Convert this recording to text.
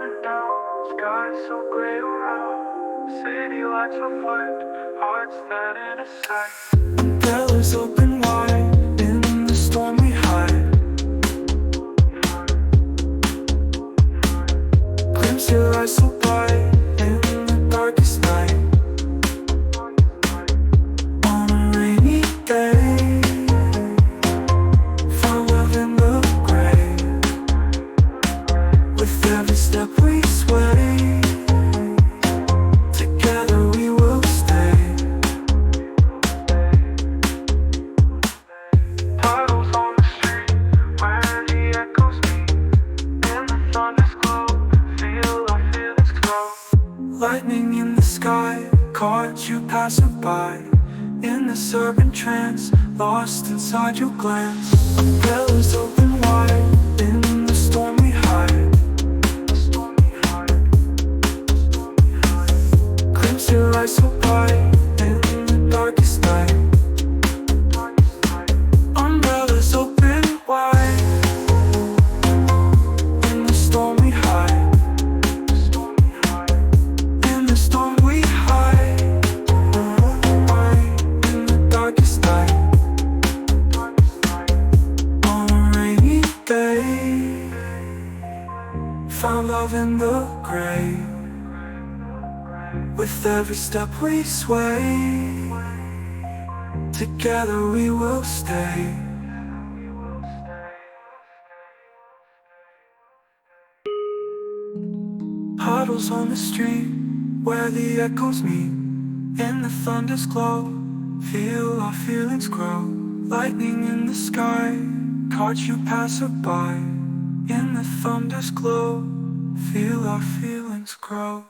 and down, sky so gray around. City lights are white, hearts that in a sight. Umbrellas open wide, in the storm we hide. Glimpse your eyes so bright, in the darkest night. On a rainy day, found love in the gray. With every step we sway, together we will stay. Puddles on the street, where the echoes meet. In the thunder's glow, feel our feelings grow. Lightning in the sky, caught you passing by. In this urban trance, lost inside your glance. Umbrellas open wide, in the storm we hide. Glimpse your eyes so bright, in the darkest night. Umbrellas open wide, in the storm we hide. In the storm we hide, in the darkest night. On a rainy day, found love in the gray. With every step we sway, together we will stay. Puddles on the street, where the echoes meet. In the thunder's glow, feel our feelings grow. Lightning in the sky, caught you passerby. In the thunder's glow, feel our feelings grow.